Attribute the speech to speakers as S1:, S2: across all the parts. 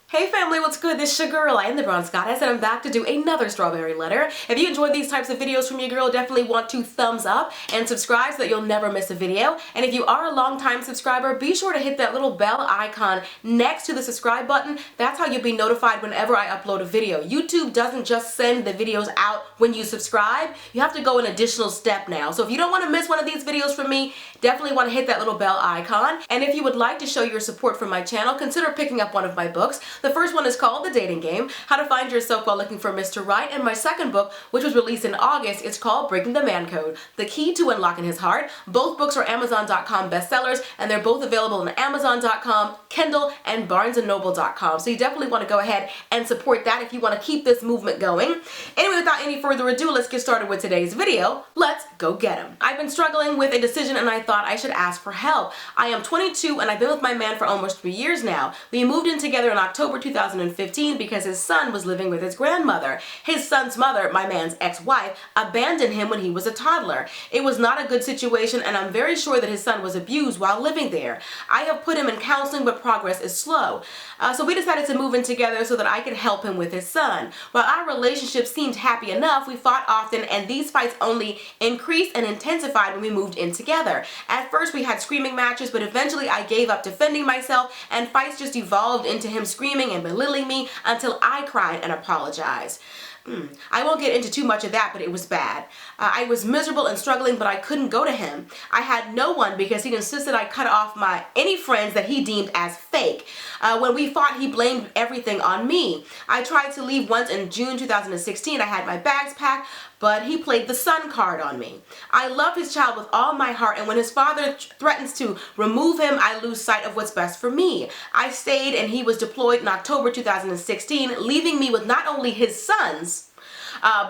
S1: Hey family, what's good? This is your girl, I am the Bronze Goddess, and I'm back to do another strawberry letter. If you enjoyed these types of videos from your girl, definitely want to thumbs up and subscribe so that you'll never miss a video. And if you are a long-time subscriber, be sure to hit that little bell icon next to the subscribe button. That's how you'll be notified whenever I upload a video. YouTube doesn't just send the videos out when you subscribe. You have to go an additional step now. So if you don't want to miss one of these videos from me, definitely want to hit that little bell icon. And if you would like to show your support for my channel, consider picking up one of my books. The first one is called The Dating Game, How to Find Yourself While Looking for Mr. Right, and my second book, which was released in August, it's called Breaking the Man Code, The Key to Unlocking His Heart. Both books are Amazon.com bestsellers, and they're both available on Amazon.com, Kindle, and BarnesandNoble.com. So you definitely want to go ahead and support that if you want to keep this movement going. Anyway, without any further ado, let's get started with today's video. Let's go get him. I've been struggling with a decision and I thought I should ask for help. I am 22 and I've been with my man for almost 3 years now. We moved in together in October 2015 because his son was living with his grandmother. His son's mother, my man's ex-wife, abandoned him when he was a toddler. It was not a good situation and I'm very sure that his son was abused while living there. I have put him in counseling, but progress is slow. So we decided to move in together so that I could help him with his son. While our relationship seemed happy enough, we fought often and these fights only increased and intensified when we moved in together. At first we had screaming matches, but eventually I gave up defending myself and fights just evolved into him screaming and belittling me until I cried and apologized. I won't get into too much of that, but it was bad. I was miserable and struggling, but I couldn't go to him. I had no one because he insisted I cut off any friends that he deemed as fake. When we fought, he blamed everything on me. I tried to leave once in June 2016. I had my bags packed, but he played the son card on me. I love his child with all my heart, and when his father threatens to remove him, I lose sight of what's best for me. I stayed and he was deployed in October 2016, leaving me with not only his sons,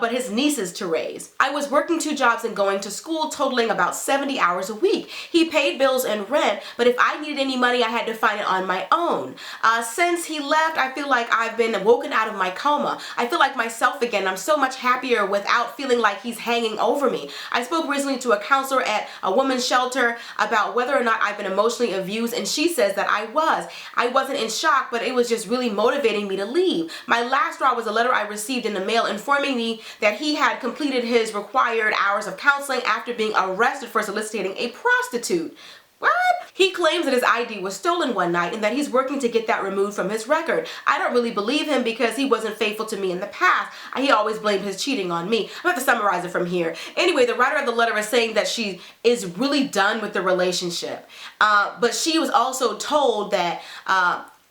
S1: but his nieces to raise. I was working 2 jobs and going to school, totaling about 70 hours a week. He paid bills and rent, but if I needed any money, I had to find it on my own. Since he left, I feel like I've been woken out of my coma. I feel like myself again. I'm so much happier without feeling like he's hanging over me. I spoke recently to a counselor at a women's shelter about whether or not I've been emotionally abused, and she says that I was. I wasn't in shock, but it was just really motivating me to leave. My last straw was a letter I received in the mail informing me that he had completed his required hours of counseling after being arrested for soliciting a prostitute. What? He claims that his ID was stolen one night and that he's working to get that removed from his record. I don't really believe him because he wasn't faithful to me in the past. He always blamed his cheating on me. I'm going to summarize it from here. Anyway, the writer of the letter is saying that she is really done with the relationship. But she was also told that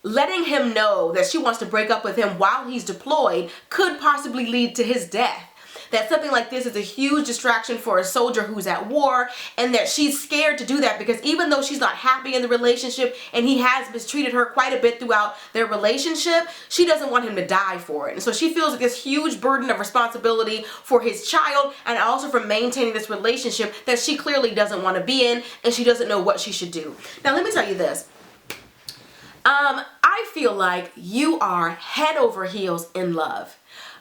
S1: letting him know that she wants to break up with him while he's deployed could possibly lead to his death. That something like this is a huge distraction for a soldier who's at war, and that she's scared to do that because even though she's not happy in the relationship and he has mistreated her quite a bit throughout their relationship, she doesn't want him to die for it. And so she feels like this huge burden of responsibility for his child and also for maintaining this relationship that she clearly doesn't want to be in, and she doesn't know what she should do. Now let me tell you this. I feel like you are head over heels in love,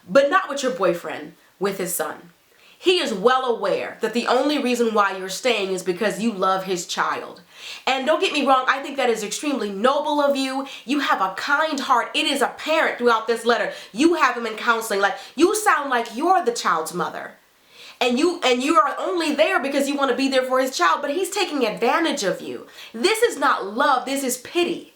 S1: but not with your boyfriend, with his son. He is well aware that the only reason why you're staying is because you love his child. And don't get me wrong, I think that is extremely noble of you. You have a kind heart. It is apparent throughout this letter. You have him in counseling. Like, you sound like you're the child's mother. And you are only there because you want to be there for his child, but he's taking advantage of you. This is not love, this is pity.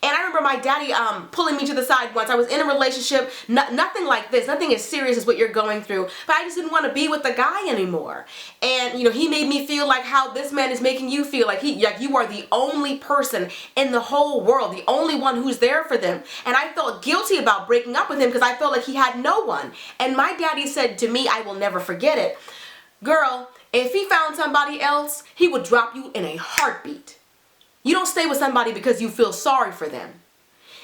S1: And I remember my daddy pulling me to the side once. I was in a relationship, nothing like this, nothing as serious as what you're going through, but I just didn't want to be with the guy anymore. And he made me feel like how this man is making you feel, like you are the only person in the whole world, the only one who's there for them. And I felt guilty about breaking up with him because I felt like he had no one. And my daddy said to me, I will never forget it, girl, if he found somebody else, he would drop you in a heartbeat. You don't stay with somebody because you feel sorry for them.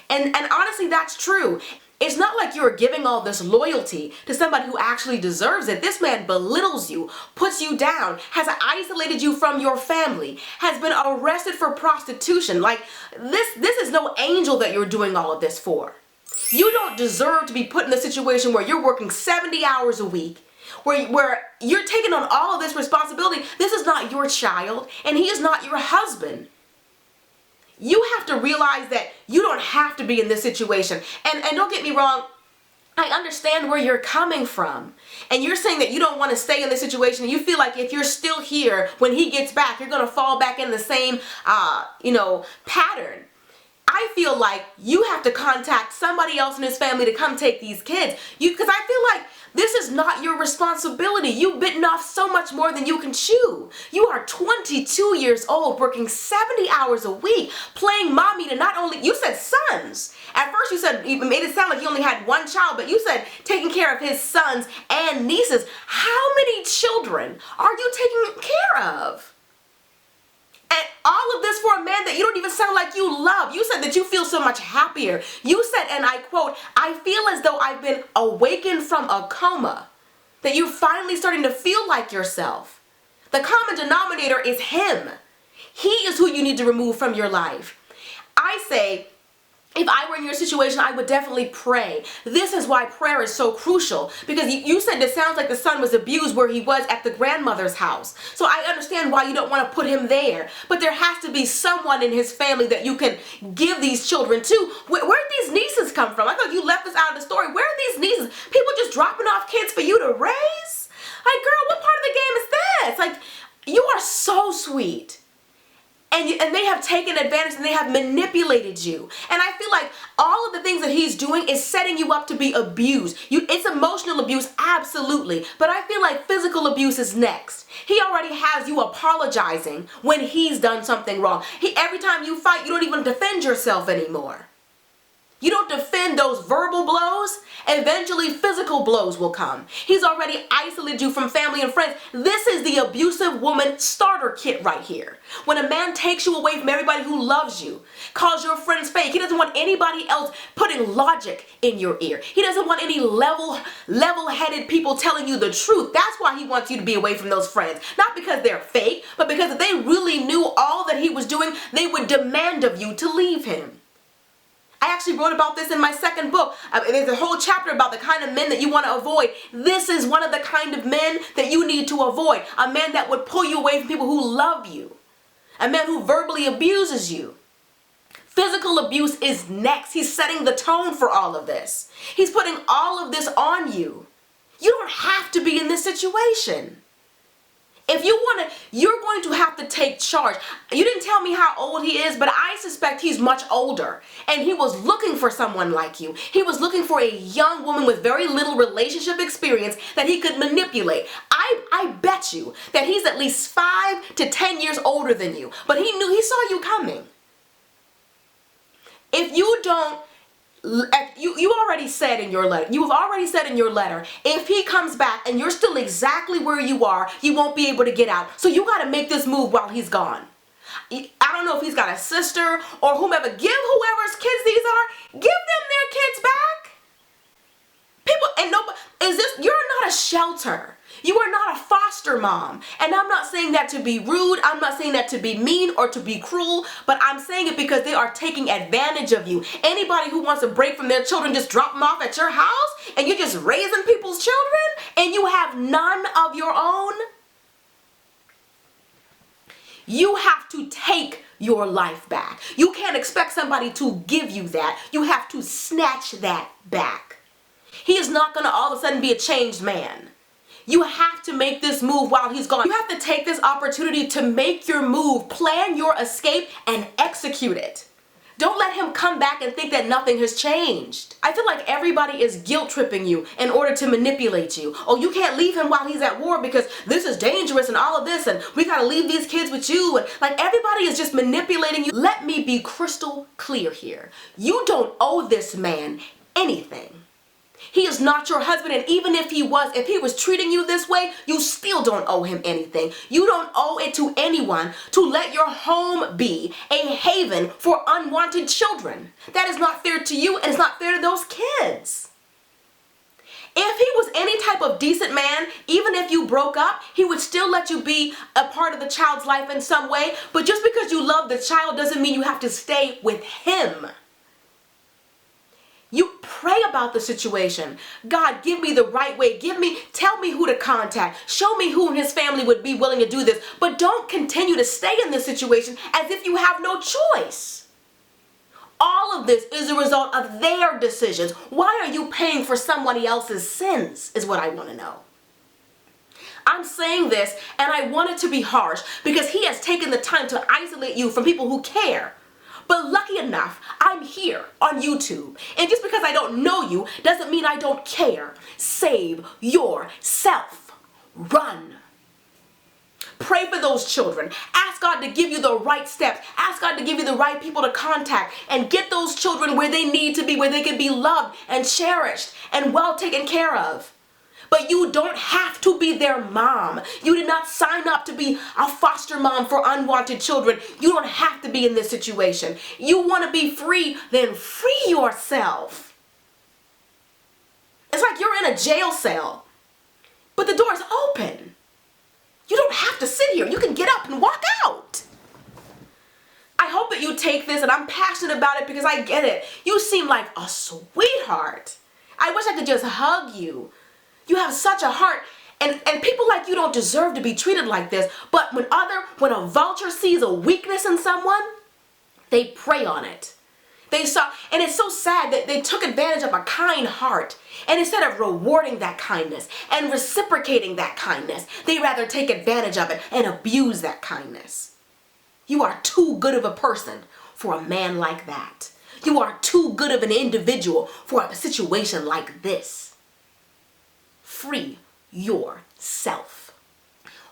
S1: And honestly, that's true. It's not like you're giving all this loyalty to somebody who actually deserves it. This man belittles you, puts you down, has isolated you from your family, has been arrested for prostitution. Like, this is no angel that you're doing all of this for. You don't deserve to be put in a situation where you're working 70 hours a week, where you're taking on all of this responsibility. This is not your child, and he is not your husband. you have to realize that you don't have to be in this situation. And don't get me wrong, I understand where you're coming from. And you're saying that you don't want to stay in this situation. You feel like if you're still here when he gets back, you're going to fall back in the same, pattern. I feel like you have to contact somebody else in his family to come take these kids. Because I feel like this is not your responsibility. You've bitten off so much more than you can chew. You are 22 years old, working 70 hours a week, playing mommy to not only, you said sons. At first you said, you made it sound like you only had one child, but you said taking care of his sons and nieces. How many children are you taking care of? And all of this for a man that you don't even sound like you love. You said that you feel so much happier. You said, and I quote, I feel as though I've been awakened from a coma. That you're finally starting to feel like yourself. The common denominator is him. He is who you need to remove from your life. I say, if I were in your situation, I would definitely pray. This is why prayer is so crucial. Because you said it sounds like the son was abused where he was at the grandmother's house. So I understand why you don't want to put him there. But there has to be someone in his family that you can give these children to. Where'd these nieces come from? I thought you left this out of the story. Where are these nieces? People just dropping off kids for you to raise? Like, girl, what part of the game is this? Like, you are so sweet. And they have taken advantage and they have manipulated you. And I feel like all of the things that he's doing is setting you up to be abused. It's emotional abuse, absolutely. But I feel like physical abuse is next. He already has you apologizing when he's done something wrong. Every time you fight, you don't even defend yourself anymore. You don't defend those verbal blows, eventually physical blows will come. He's already isolated you from family and friends. This is the abusive woman starter kit right here. When a man takes you away from everybody who loves you, calls your friends fake, he doesn't want anybody else putting logic in your ear. He doesn't want any level-headed people telling you the truth. That's why he wants you to be away from those friends. Not because they're fake, but because if they really knew all that he was doing, they would demand of you to leave him. I actually wrote about this in my second book. There's a whole chapter about the kind of men that you want to avoid. This is one of the kind of men that you need to avoid. A man that would pull you away from people who love you. A man who verbally abuses you. Physical abuse is next. He's setting the tone for all of this. He's putting all of this on you. You don't have to be in this situation. If you want to, you're going to have to take charge. You didn't tell me how old he is, but I suspect he's much older. And he was looking for someone like you. He was looking for a young woman with very little relationship experience that he could manipulate. I bet you that he's at least 5 to 10 years older than you. But he saw you coming. If you don't, you already said in your letter, you have already said in your letter, if he comes back and you're still exactly where you are, you won't be able to get out. So you got to make this move while he's gone. I don't know if he's got a sister or whomever. Give whoever's kids these are, give them their kids back. People, and nobody, you're not a shelter. You are not a foster mom. And I'm not saying that to be rude. I'm not saying that to be mean or to be cruel, but I'm saying it because they are taking advantage of you. Anybody who wants to break from their children, just drop them off at your house and you're just raising people's children and you have none of your own. You have to take your life back. You can't expect somebody to give you that. You have to snatch that back. He is not going to all of a sudden be a changed man. You have to make this move while he's gone. You have to take this opportunity to make your move, plan your escape, and execute it. Don't let him come back and think that nothing has changed. I feel like everybody is guilt tripping you in order to manipulate you. Oh, you can't leave him while he's at war because this is dangerous and all of this, and we gotta leave these kids with you. And like everybody is just manipulating you. Let me be crystal clear here. You don't owe this man anything. He is not your husband, and even if he was treating you this way, you still don't owe him anything. You don't owe it to anyone to let your home be a haven for unwanted children. That is not fair to you, and it's not fair to those kids. If he was any type of decent man, even if you broke up, he would still let you be a part of the child's life in some way. But just because you love the child doesn't mean you have to stay with him. You pray about the situation. God, give me the right way. Tell me who to contact. Show me who in his family would be willing to do this. But don't continue to stay in this situation as if you have no choice. All of this is a result of their decisions. Why are you paying for somebody else's sins is what I want to know. I'm saying this and I want it to be harsh because he has taken the time to isolate you from people who care. But lucky enough, I'm here on YouTube. And just because I don't know you doesn't mean I don't care. Save yourself. Run. Pray for those children. Ask God to give you the right steps. Ask God to give you the right people to contact and get those children where they need to be, where they can be loved and cherished and well taken care of. But you don't have to be their mom. You did not sign up to be a foster mom for unwanted children. You don't have to be in this situation. You want to be free, then free yourself. It's like you're in a jail cell, but the door's open. You don't have to sit here. You can get up and walk out. I hope that you take this, and I'm passionate about it because I get it. You seem like a sweetheart. I wish I could just hug you. You have such a heart, and people like you don't deserve to be treated like this. But when a vulture sees a weakness in someone, they prey on it. And it's so sad that they took advantage of a kind heart. And instead of rewarding that kindness and reciprocating that kindness, they rather take advantage of it and abuse that kindness. You are too good of a person for a man like that. You are too good of an individual for a situation like this. Free yourself.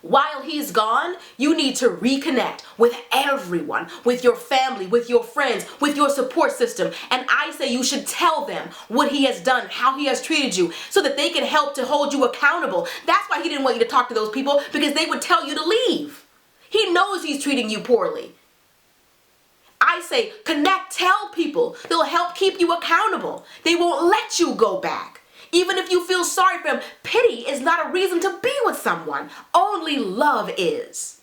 S1: While he's gone, you need to reconnect with everyone, with your family, with your friends, with your support system. And I say you should tell them what he has done, how he has treated you, so that they can help to hold you accountable. That's why he didn't want you to talk to those people, because they would tell you to leave. He knows he's treating you poorly. I say connect, tell people. They'll help keep you accountable. They won't let you go back. Even if you feel sorry for him, pity is not a reason to be with someone. Only love is.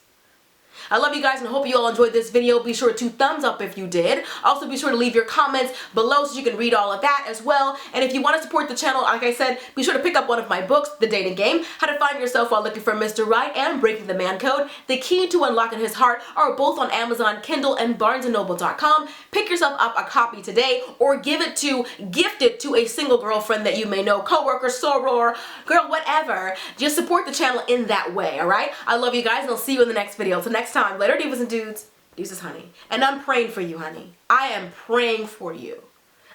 S1: I love you guys and I hope you all enjoyed this video. Be sure to thumbs up if you did. Also be sure to leave your comments below so you can read all of that as well. And if you want to support the channel, like I said, be sure to pick up one of my books, The Dating Game, How to Find Yourself While Looking for Mr. Right, and Breaking the Man Code, The Key to Unlocking His Heart, are both on Amazon, Kindle, and BarnesandNoble.com. Pick yourself up a copy today or gift it to a single girlfriend that you may know, coworker, soror, girl, whatever. Just support the channel in that way, alright? I love you guys and I'll see you in the next video. Till next time, later divas and dudes, this is Honey. And I'm praying for you, honey. I am praying for you.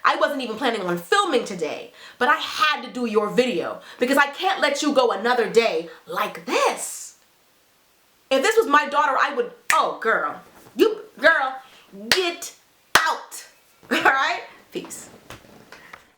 S1: I wasn't even planning on filming today, but I had to do your video because I can't let you go another day like this. If this was my daughter, I would, oh girl, get out. All right? Peace.